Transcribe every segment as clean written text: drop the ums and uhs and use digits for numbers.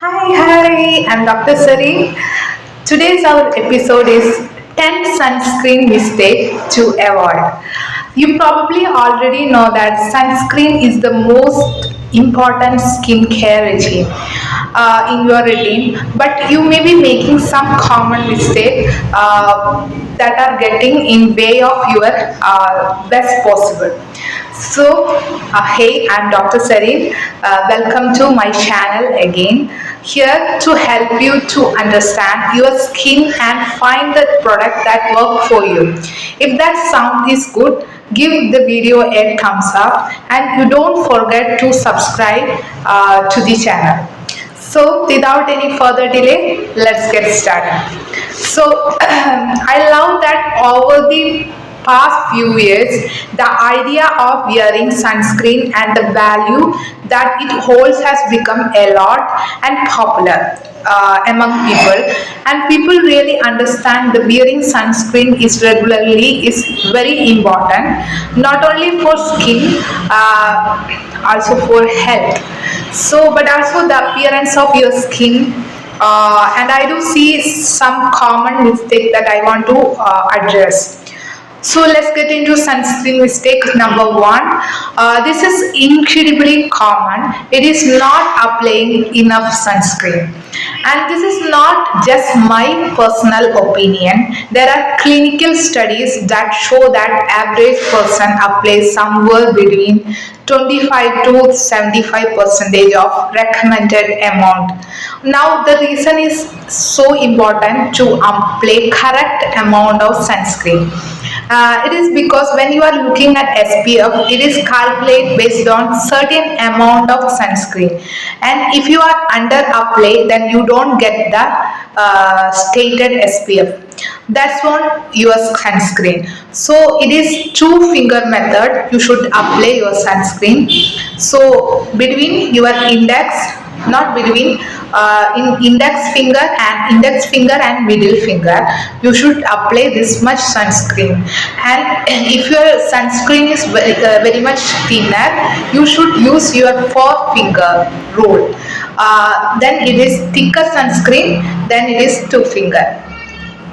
Hi, I'm Dr. Sari. Today's our episode is 10 sunscreen mistake to avoid. You probably already know that sunscreen is the most important skincare regime in your routine, but you may be making some common mistake that are getting in way of your best possible. Hey, I'm Dr. Sarin. Welcome to my channel again. Here to help you to understand your skin and find the product that work for you. If that sound is good, give the video a thumbs up and you don't forget to subscribe to the channel. So, without any further delay, let's get started. I love that over the past few years, the idea of wearing sunscreen and the value that it holds has become a lot and popular among people, and people really understand the wearing sunscreen is regularly is very important, not only for skin, also for health. But also the appearance of your skin, and I do see some common mistake that I want to address. So let's get into sunscreen mistake number one. This is incredibly common. It is not applying enough sunscreen. And this is not just my personal opinion. There are clinical studies that show that average person applies somewhere between 25 to 75 percentage of recommended amount. Now the reason is so important to apply correct amount of sunscreen. It is because when you are looking at SPF, it is calculated based on certain amount of sunscreen, and if you are under apply, then you don't get the stated SPF. That's on your sunscreen. So it is two finger method. You should apply your sunscreen. So between your index, not between, in index finger and middle finger, you should apply this much sunscreen. And if your sunscreen is very much thinner, you should use your four-finger rule. Then it is thicker sunscreen, then it is two finger.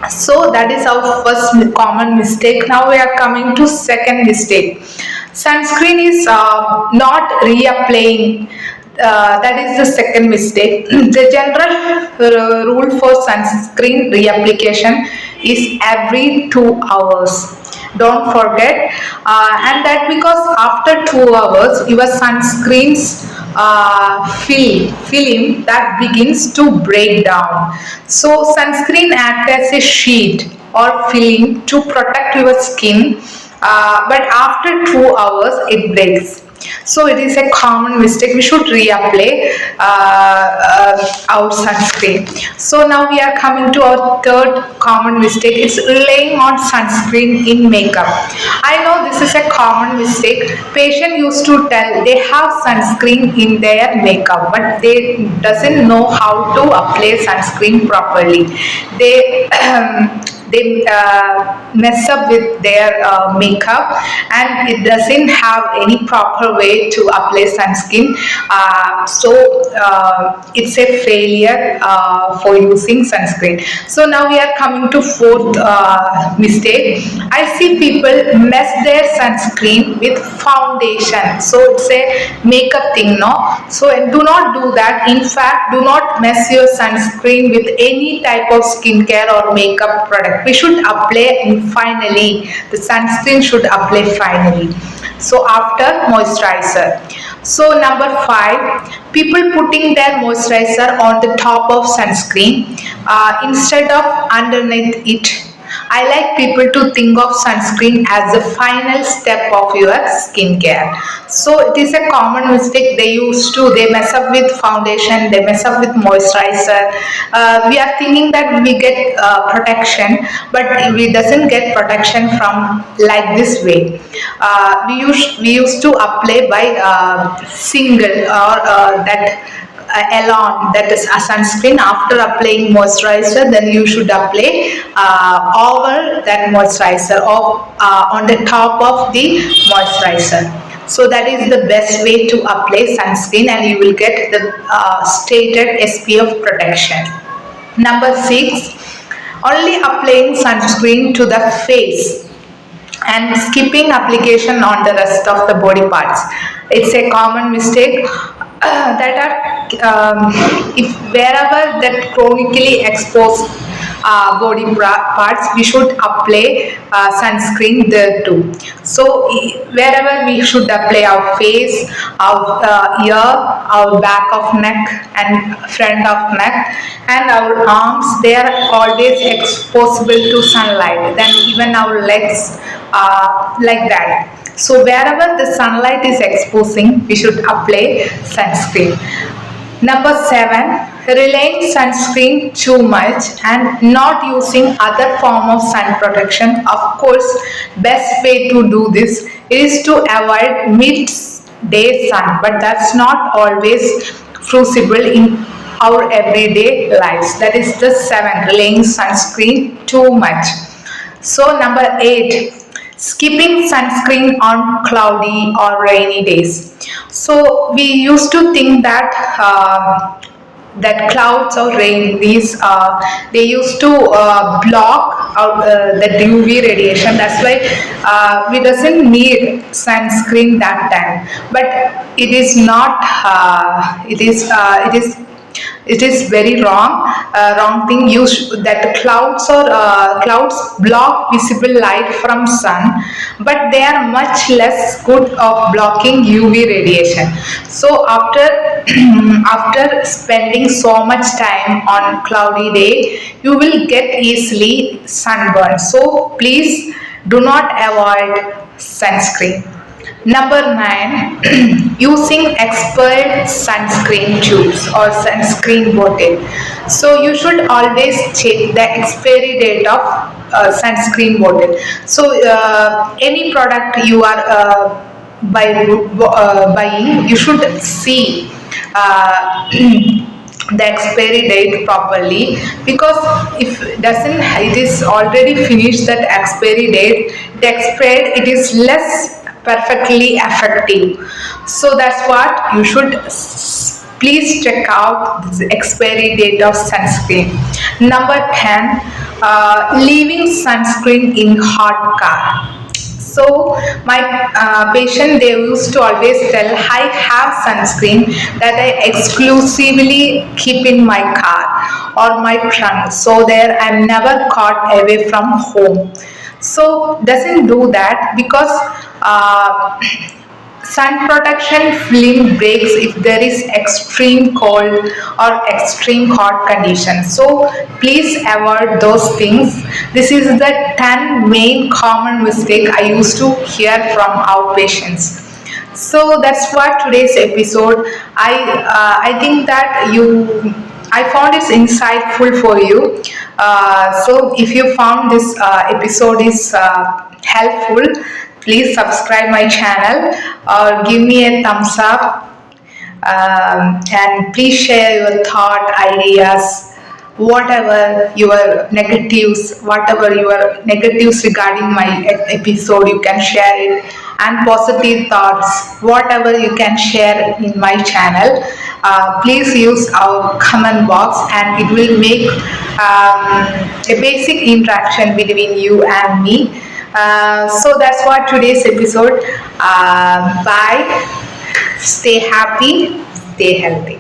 So that is our first common mistake. Now we are coming to second mistake. Sunscreen is not reapplying. That is the second mistake. The general rule for sunscreen reapplication is every 2 hours. Don't forget, and that because after 2 hours your sunscreen's film that begins to break down. So sunscreen acts as a sheet or film to protect your skin, but after 2 hours it breaks. So it is a common mistake. We should reapply our sunscreen. So now we are coming to our third common mistake. It's laying on sunscreen in makeup. I know this is a common mistake. Patient used to tell they have sunscreen in their makeup, but they doesn't know how to apply sunscreen properly. They mess up with their makeup, and it doesn't have any proper way to apply sunscreen. It's a failure for using sunscreen. So now we are coming to fourth mistake. I see people mess their sunscreen with foundation. So it's a makeup thing, no? So do not do that. In fact, do not mess your sunscreen with any type of skincare or makeup product. We should apply finally. The sunscreen should apply finally. So after moisturizer. So number 5, people putting their moisturizer on the top of sunscreen instead of underneath it. I like people to think of sunscreen as the final step of your skincare. So it is a common mistake they mess up with foundation, they mess up with moisturizer. We are thinking that we get protection, but we doesn't get protection from like this way. We used to apply by single or that alone, that is a sunscreen. After applying moisturizer, then you should apply over that moisturizer or on the top of the moisturizer. So that is the best way to apply sunscreen, and you will get the stated SPF protection. Number 6, only applying sunscreen to the face and skipping application on the rest of the body parts. It's a common mistake that are if wherever that chronically exposed parts, we should apply sunscreen there too. So wherever we should apply our face, our ear, our back of neck and front of neck and our arms, they are always exposable to sunlight. Then even our legs, like that. So wherever the sunlight is exposing, we should apply sunscreen. Number 7, relying sunscreen too much and not using other form of sun protection. Of course, best way to do this is to avoid midday sun, but that's not always feasible in our everyday lives. That is the 7, relying sunscreen too much. So number 8, skipping sunscreen on cloudy or rainy days. So we used to think that that clouds or rain, these they used to block out the UV radiation. That's why we doesn't need sunscreen that time. But it is not. It is very wrong thing. That clouds block visible light from sun, but they are much less good of blocking UV radiation. So after after spending so much time on cloudy day, you will get easily sunburn. So please do not avoid sunscreen. Number 9, using expired sunscreen tubes or sunscreen bottle. So you should always check the expiry date of sunscreen bottle. So any product you are buying, you should see the expiry date properly, because if it is already finished that expiry date, it expired, it is less perfectly effective. So that's what you should please check out the expiry date of sunscreen. Number 10, leaving sunscreen in hot car. So my patient, they used to always tell, I have sunscreen that I exclusively keep in my car or my trunk, so there I'm never caught away from home. So doesn't do that, because sun protection film breaks if there is extreme cold or extreme hot conditions. So please avoid those things. This is the 10 main common mistake I used to hear from our patients. So that's what today's episode. I think that I found it insightful for you. So if you found this episode is helpful, please subscribe my channel or give me a thumbs up, and please share your thought, ideas, whatever your negatives regarding my episode, you can share it, and positive thoughts, whatever you can share in my channel. Please use our comment box, and it will make a basic interaction between you and me. So that's what today's episode. Bye. Stay happy, stay healthy.